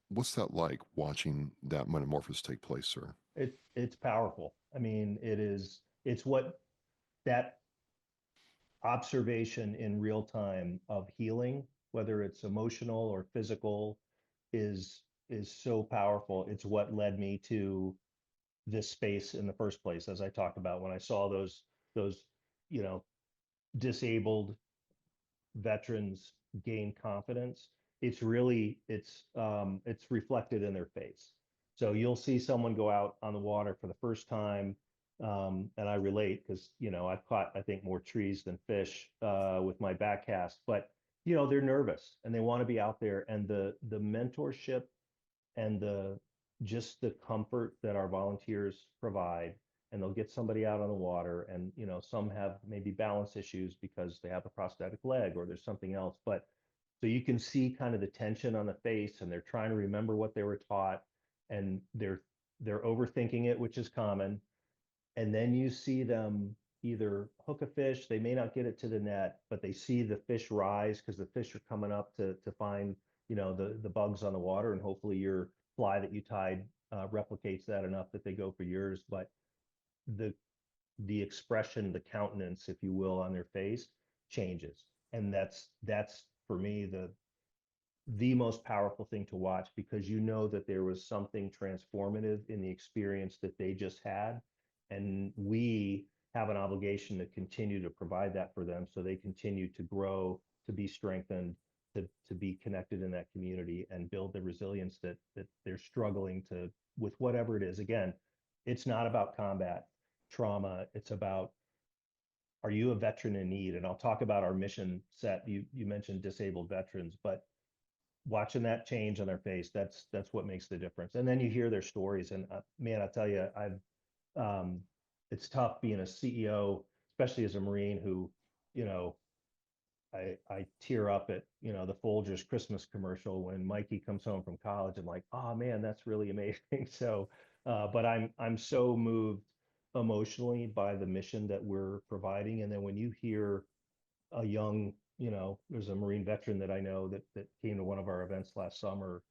what's that like watching that metamorphosis take place, sir? It's powerful. I mean, it's what that observation in real time of healing, whether it's emotional or physical, is so powerful. It's what led me to this space in the first place, as I talked about when I saw those disabled veterans gain confidence. It's reflected in their face. So you'll see someone go out on the water for the first time, and I relate because I've caught, I think, more trees than fish with my back cast, but they're nervous and they want to be out there, and the mentorship and just the comfort that our volunteers provide, and they'll get somebody out on the water, and some have maybe balance issues because they have a prosthetic leg or there's something else, but so you can see kind of the tension on the face, and they're trying to remember what they were taught, and they're overthinking it, which is common. And then you see them either hook a fish, they may not get it to the net, but they see the fish rise because the fish are coming up to find the bugs on the water, and hopefully your fly that you tied replicates that enough that they go for yours. But the expression, the countenance, if you will, on their face changes, and that's for me the most powerful thing to watch, because that there was something transformative in the experience that they just had, and we have an obligation to continue to provide that for them so they continue to grow, to be strengthened, to be connected in that community and build the resilience that they're struggling to with whatever it is. Again, it's not about combat trauma. It's about, are you a veteran in need? And I'll talk about our mission set. You mentioned disabled veterans, but watching that change on their face, that's what makes the difference. And then you hear their stories, and man, I tell you, it's tough being a CEO, especially as a Marine who, you know, I tear up at, you know, the Folgers Christmas commercial when Mikey comes home from college. I'm like, oh man, that's really amazing. So, but I'm so moved emotionally by the mission that we're providing. And then when you hear a young, you know, there's a Marine veteran that I know that came to one of our events last summer.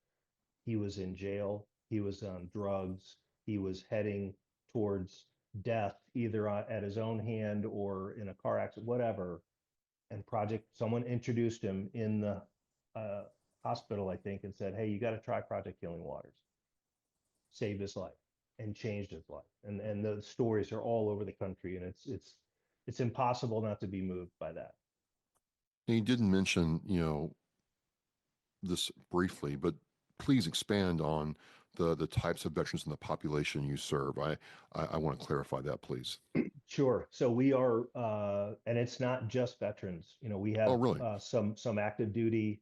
He was in jail. He was on drugs. He was heading towards death, either at his own hand or in a car accident, whatever. And someone introduced him in the hospital, I think, and said, "Hey, you got to try Project Healing Waters." Saved his life and changed his life. And the stories are all over the country, and it's impossible not to be moved by that. You didn't mention, this briefly, but please expand on the types of veterans in the population you serve. I want to clarify that, please. Sure. So we are, and it's not just veterans. You know, we have really? Some active duty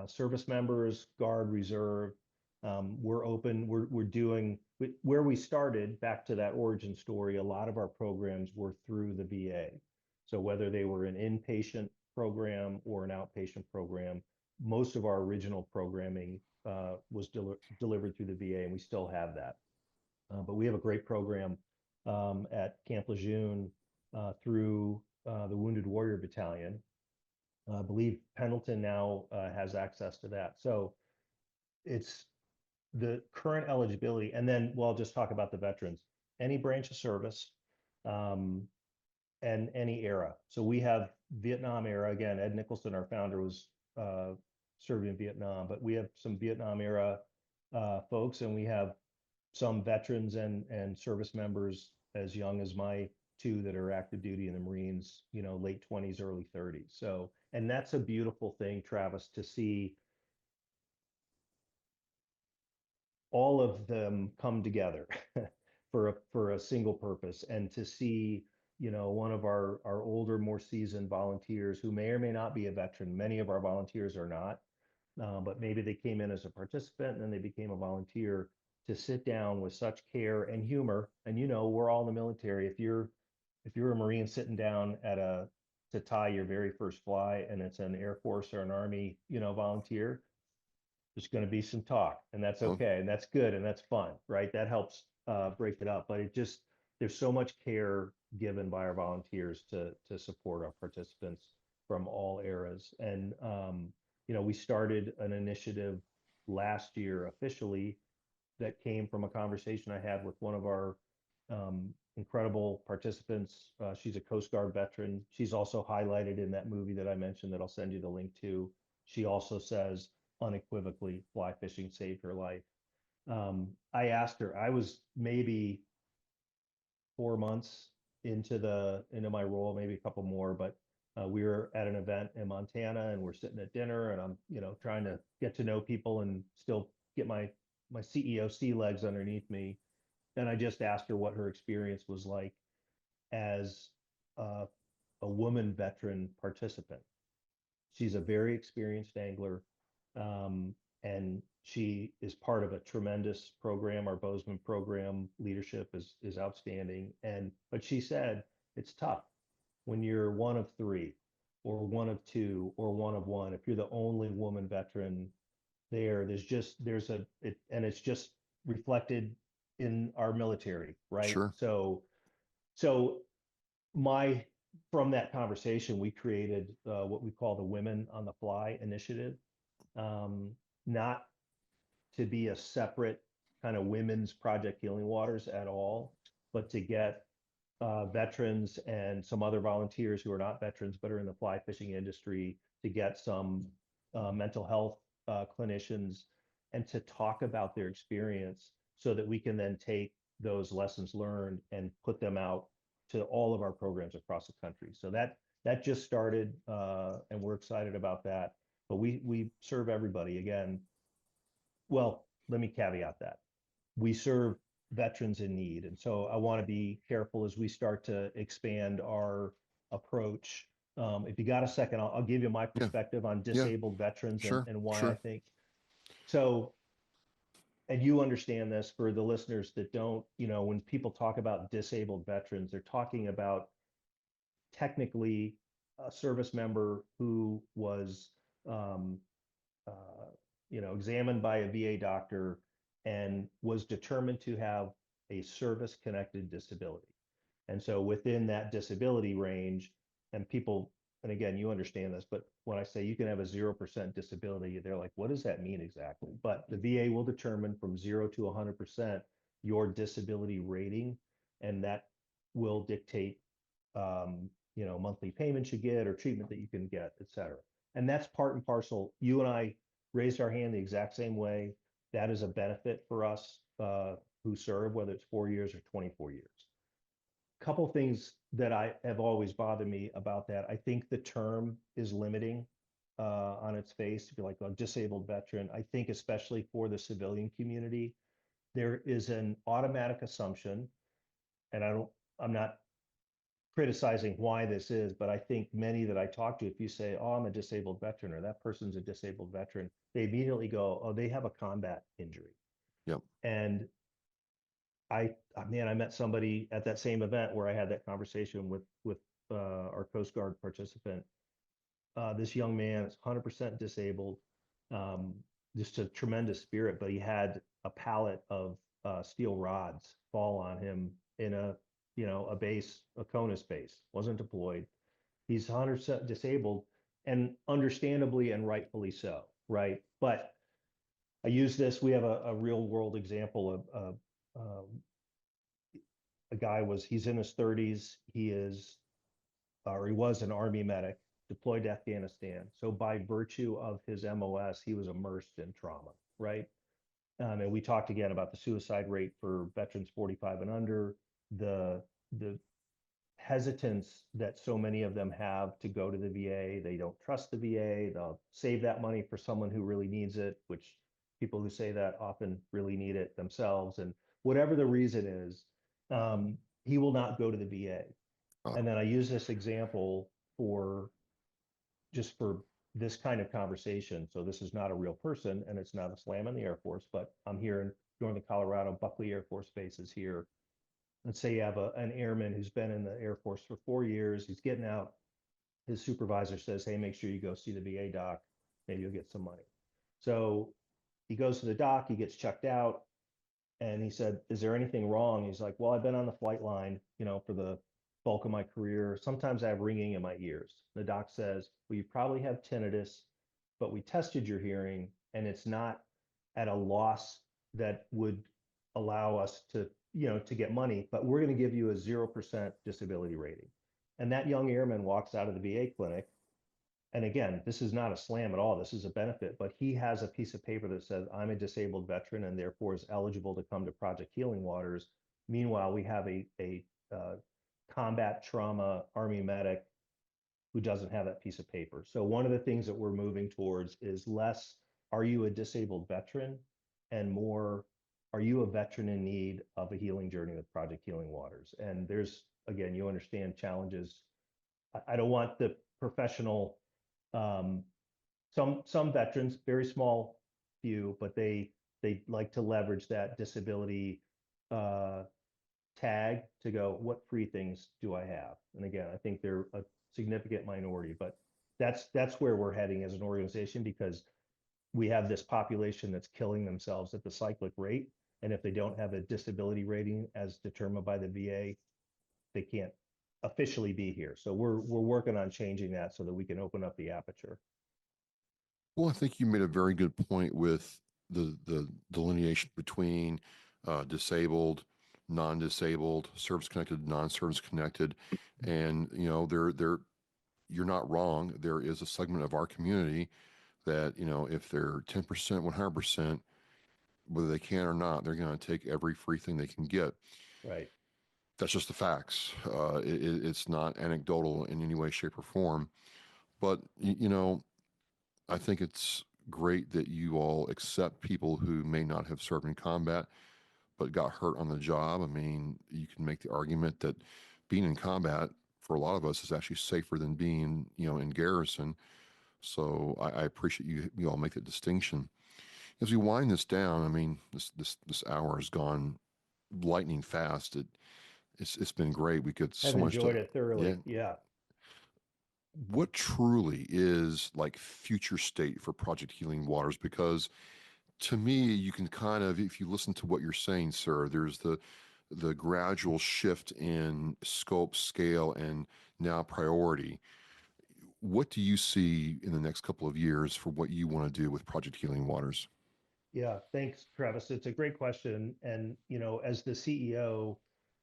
service members, Guard, Reserve. We're open. We're doing where we started. Back to that origin story. A lot of our programs were through the VA. So whether they were an inpatient program or an outpatient program, most of our original programming was delivered through the VA, and we still have that. But we have a great program at Camp Lejeune through the Wounded Warrior Battalion. I believe Pendleton now has access to that. So it's the current eligibility. And then, well, I'll just talk about the veterans. Any branch of service and any era. So we have Vietnam era. Again, Ed Nicholson, our founder, was serving in Vietnam, but we have some Vietnam era folks, and we have some veterans and service members as young as my two that are active duty in the Marines, you know, late 20s, early 30s. So, and that's a beautiful thing, Travis, to see all of them come together for a single purpose, and to see, you know, one of our older, more seasoned volunteers who may or may not be a veteran. Many of our volunteers are not, but maybe they came in as a participant and then they became a volunteer, to sit down with such care and humor. And, you know, we're all in the military. If you're a Marine sitting down to tie your very first fly, and it's an Air Force or an Army, you know, volunteer, there's going to be some talk, and that's okay. And that's good. And that's fun, right? That helps break it up. But there's so much care given by our volunteers to support our participants from all eras. And, you know, we started an initiative last year officially that came from a conversation I had with one of our incredible participants. She's a Coast Guard veteran. She's also highlighted in that movie that I mentioned that I'll send you the link to. She also says unequivocally, fly fishing saved her life. I asked her, I was maybe 4 months into my role, maybe a couple more, but we were at an event in Montana, and we're sitting at dinner, and I'm, you know, trying to get to know people and still get my CEO sea legs underneath me. And I just asked her what her experience was like as a woman veteran participant. She's a very experienced angler, and she is part of a tremendous program. Our Bozeman program leadership is outstanding. But she said it's tough when you're one of three, or one of two, or one of one. If you're the only woman veteran and it's just reflected in our military, right? Sure. So from that conversation, we created what we call the Women on the Fly initiative, not to be a separate kind of women's Project Healing Waters at all, but to get veterans and some other volunteers who are not veterans but are in the fly fishing industry, to get some mental health clinicians, and to talk about their experience, so that we can then take those lessons learned and put them out to all of our programs across the country. So That just started, and we're excited about that. But we serve everybody again. Well, let me caveat that. We serve veterans in need. And so I want to be careful as we start to expand our approach. If you got a second, I'll give you my perspective on disabled veterans Sure, and why sure. I think. So, and you understand this for the listeners that don't, when people talk about disabled veterans, they're talking about technically a service member who was, um, examined by a VA doctor and was determined to have a service-connected disability. And so within that disability range, and people, and again, you understand this, but when I say you can have a 0% disability, they're like, what does that mean exactly? But the VA will determine from 0 to 100% your disability rating, and that will dictate, monthly payments you get or treatment that you can get, et cetera. And that's part and parcel. You and I raised our hand the exact same way. That is a benefit for us who serve, whether it's 4 years or 24 years. Couple things that I have always bothered me about that. I think the term is limiting on its face. To be like a disabled veteran, I think especially for the civilian community, there is an automatic assumption, and I'm not criticizing why this is, but I think many that I talk to, if you say, oh, I'm a disabled veteran, or that person's a disabled veteran, they immediately go, oh, they have a combat injury. Yep. And I met somebody at that same event where I had that conversation with our Coast Guard participant. This young man is 100% disabled, just a tremendous spirit, but he had a pallet of steel rods fall on him in a CONUS base, wasn't deployed. He's 100% disabled, and understandably and rightfully so, right? But I use this, we have a real world example of a guy he's in his 30s. He was an Army medic deployed to Afghanistan. So by virtue of his MOS, he was immersed in trauma, right? And we talked again about the suicide rate for veterans 45 and under, the hesitance that so many of them have to go to the VA. They don't trust the VA. They'll save that money for someone who really needs it, which people who say that often really need it themselves. And whatever the reason is, he will not go to the VA. And then I use this example for this kind of conversation. So this is not a real person, and it's not a slam on the Air Force, but I'm here in northern Colorado. Buckley Air Force Base is here. Let's say you have an airman who's been in the Air Force for 4 years. He's getting out. His supervisor says, hey, make sure you go see the VA doc. Maybe you'll get some money. So he goes to the doc, he gets checked out, and he said, is there anything wrong? He's like, well, I've been on the flight line, for the bulk of my career. Sometimes I have ringing in my ears. The doc says, well, you probably have tinnitus, but we tested your hearing and it's not at a loss that would allow us to get money, but we're going to give you a 0% disability rating. And that young airman walks out of the VA clinic. And again, this is not a slam at all. This is a benefit, but he has a piece of paper that says, I'm a disabled veteran and therefore is eligible to come to Project Healing Waters. Meanwhile, we have a combat trauma Army medic who doesn't have that piece of paper. So one of the things that we're moving towards is less, are you a disabled veteran? And more, are you a veteran in need of a healing journey with Project Healing Waters? And there's, again, you understand challenges. I don't want the professional, some veterans, very small few, but they like to leverage that disability tag to go, what free things do I have? And again, I think they're a significant minority, but that's where we're heading as an organization, because we have this population that's killing themselves at the cyclic rate. And if they don't have a disability rating as determined by the VA, they can't officially be here. So we're working on changing that so that we can open up the aperture. Well, I think you made a very good point with the delineation between disabled, non-disabled, service-connected, non-service-connected, and you're not wrong. There is a segment of our community that if they're 10%, 100%, whether they can or not, they're going to take every free thing they can get. Right. That's just the facts. It's not anecdotal in any way, shape, or form. But, I think it's great that you all accept people who may not have served in combat but got hurt on the job. I mean, you can make the argument that being in combat for a lot of us is actually safer than being, in garrison. So I appreciate you all make that distinction. As we wind this down, I mean, this hour has gone lightning fast. It's been great. We could I've so much enjoyed it thoroughly. Yeah. What truly is like future state for Project Healing Waters? Because to me, you can kind of, if you listen to what you're saying, sir, there's the gradual shift in scope, scale, and now priority. What do you see in the next couple of years for what you want to do with Project Healing Waters? Yeah, thanks, Travis. It's a great question. And, as the CEO,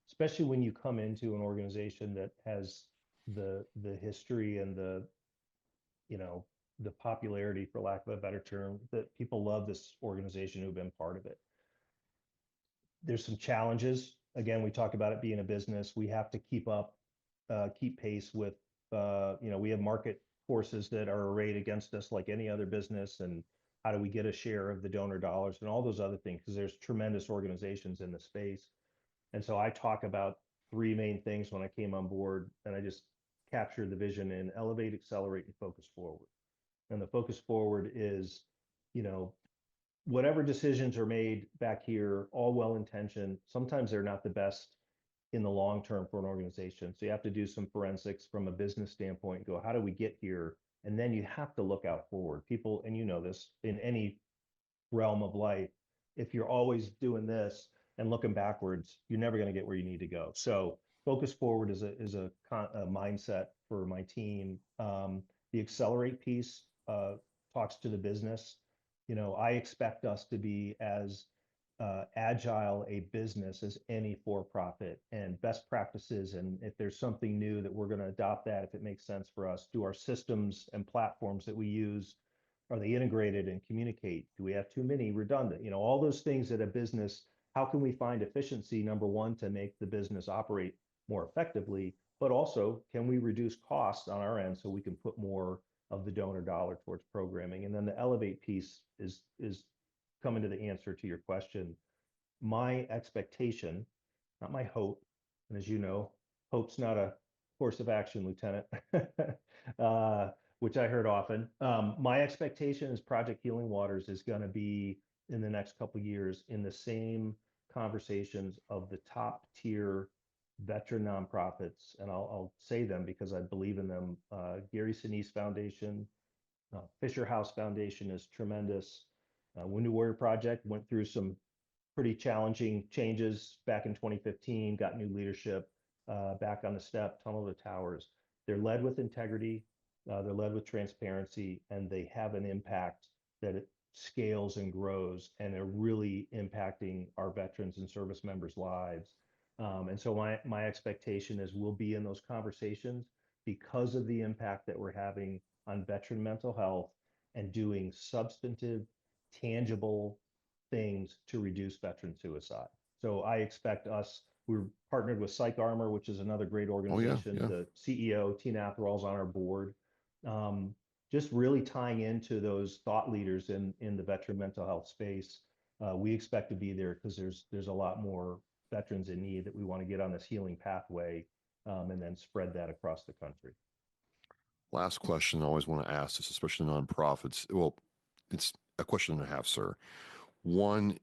especially when you come into an organization that has the history and the popularity, for lack of a better term, that people love this organization who've been part of it. There's some challenges. Again, we talk about it being a business. We have to keep pace with, we have market forces that are arrayed against us like any other business. And how do we get a share of the donor dollars and all those other things? Because there's tremendous organizations in the space. And so I talk about three main things when I came on board, and I just captured the vision in elevate, accelerate, and focus forward. And the focus forward is, whatever decisions are made back here, all well-intentioned, sometimes they're not the best in the long term for an organization. So you have to do some forensics from a business standpoint, go, how do we get here? And then you have to look out forward. People, and this in any realm of life, if you're always doing this and looking backwards, you're never going to get where you need to go. So focus forward is a mindset for my team. The accelerate piece talks to the business. I expect us to be as agile a business as any for-profit, and best practices. And if there's something new, that we're going to adopt that if it makes sense for us. Do our systems and platforms that we use, are they integrated and communicate? Do we have too many redundant? All those things that a business, how can we find efficiency, number one, to make the business operate more effectively, but also can we reduce costs on our end so we can put more of the donor dollar towards programming? And then the elevate piece is coming to the answer to your question. My expectation, not my hope, and as you know, hope's not a course of action, Lieutenant, which I heard often. My expectation is Project Healing Waters is going to be, in the next couple of years, in the same conversations of the top tier veteran nonprofits, and I'll say them because I believe in them. Gary Sinise Foundation, Fisher House Foundation is tremendous. Wounded Warrior Project went through some pretty challenging changes back in 2015, got new leadership, back on the step, Tunnel to Towers. They're led with integrity, they're led with transparency, and they have an impact that it scales and grows, and they're really impacting our veterans and service members' lives. And so my expectation is we'll be in those conversations because of the impact that we're having on veteran mental health and doing substantive, tangible things to reduce veteran suicide. So I expect us, we're partnered with Psych Armor, which is another great organization. Yeah. The CEO, Tina Atherall's on our board. Just really tying into those thought leaders in the veteran mental health space. We expect to be there because there's a lot more veterans in need that we want to get on this healing pathway, and then spread that across the country. Last question I always want to ask this, especially nonprofits. Well, it's a question and a half, sir. One,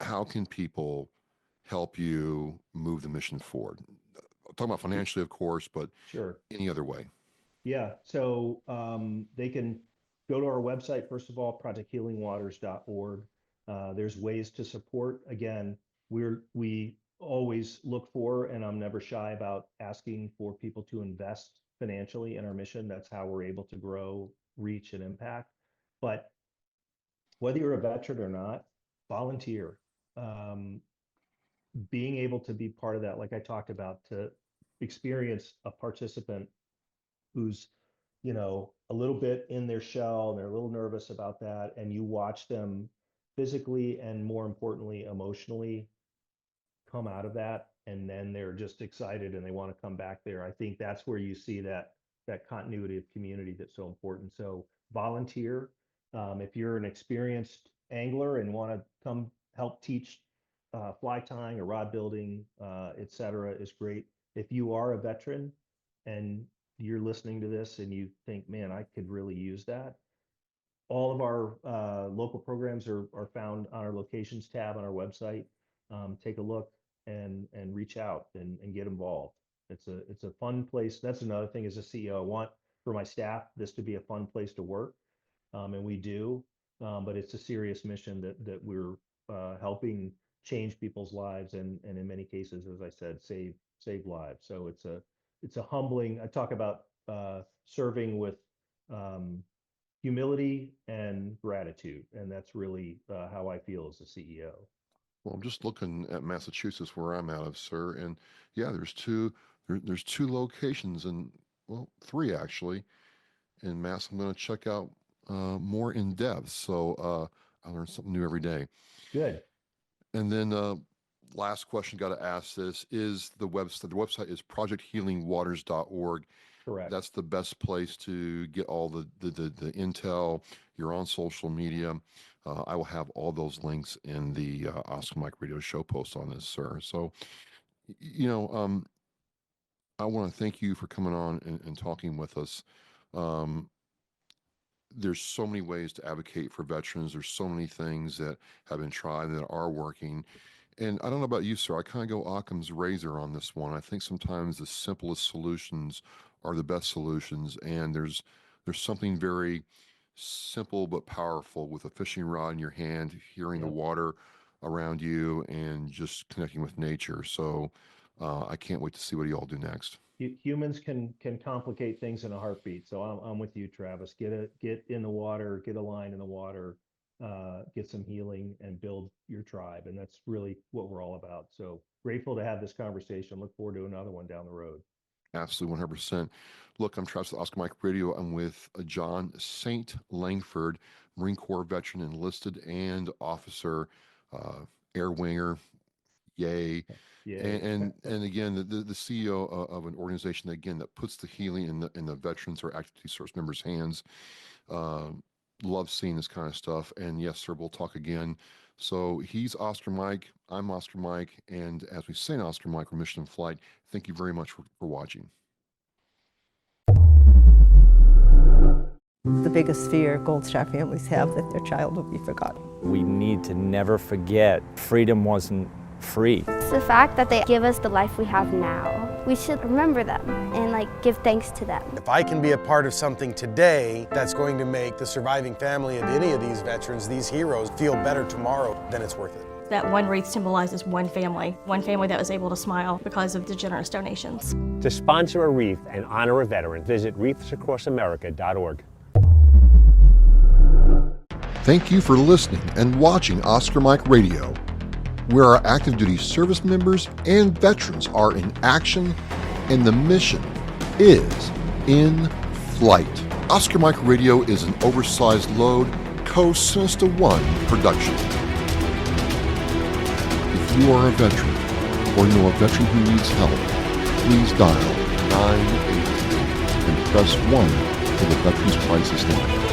how can people help you move the mission forward? I'm talking about financially, of course, but sure, any other way. Yeah, so they can go to our website, first of all, projecthealingwaters.org. There's ways to support. Again, we always look for, and I'm never shy about asking for people to invest financially in our mission. That's how we're able to grow, reach, and impact. But whether you're a veteran or not, volunteer. Being able to be part of that, like I talked about, to experience a participant who's, a little bit in their shell, and they're a little nervous about that, and you watch them physically and, more importantly, emotionally come out of that and then they're just excited and they want to come back there. I think that's where you see that continuity of community that's so important. So volunteer. If you're an experienced angler and want to come help teach fly tying or rod building, et cetera, is great. If you are a veteran and you're listening to this and you think, man, I could really use that, all of our local programs are found on our locations tab on our website. Take a look and reach out and get involved. It's a fun place. That's another thing as a CEO. I want for my staff this to be a fun place to work, and we do. But it's a serious mission that we're helping change people's lives and in many cases, as I said, save lives. So it's a humbling. I talk about serving with humility and gratitude, and that's really how I feel as a CEO. Well, I'm just looking at Massachusetts where I'm out of, sir, and yeah, there's two locations, and well, three actually in Mass. I'm going to check out more in depth. So I learn something new every day. Good. And then last question, got to ask this, is the website. The website is projecthealingwaters.org. Correct. That's the best place to get all the intel. You're on social media. I will have all those links in the Oscar Mike Radio Show post on this, sir. So, I want to thank you for coming on and talking with us. There's so many ways to advocate for veterans. There's so many things that have been tried that are working. And I don't know about you, sir. I kind of go Occam's razor on this one. I think sometimes the simplest solutions are the best solutions. And there's something very simple but powerful with a fishing rod in your hand, hearing the water around you, and just connecting with nature. So I can't wait to see what you all do next. Humans can complicate things in a heartbeat. So I'm with you, Travis. Get in the water, get a line in the water, get some healing, and build your tribe. And that's really what we're all about. So grateful to have this conversation. Look forward to another one down the road. Absolutely, 100%. Look, I'm Travis with Oscar Mike Radio. I'm with John St. Langford, Marine Corps veteran, enlisted and officer, air winger. Yay. And again, the CEO of an organization that puts the healing in the veterans or active duty service members' hands. Love seeing this kind of stuff. And yes, sir, we'll talk again. So he's Oscar Mike. I'm Oscar Mike. And as we say in Oscar Mike, we're Mission in Flight. Thank you very much for watching. The biggest fear Gold Star families have that their child will be forgotten. We need to never forget freedom wasn't free. It's the fact that they give us the life we have now. We should remember them and give thanks to them. If I can be a part of something today that's going to make the surviving family of any of these veterans, these heroes, feel better tomorrow, then it's worth it. That one wreath symbolizes one family that was able to smile because of the generous donations. To sponsor a wreath and honor a veteran, visit wreathsacrossamerica.org. Thank you for listening and watching Oscar Mike Radio, where our active duty service members and veterans are in action and the mission is in flight. Oscar Mike Radio is an oversized load co-Sinister One production. If you are a veteran or know a veteran who needs help, please dial 988 and press 1 for the Veterans Crisis Line.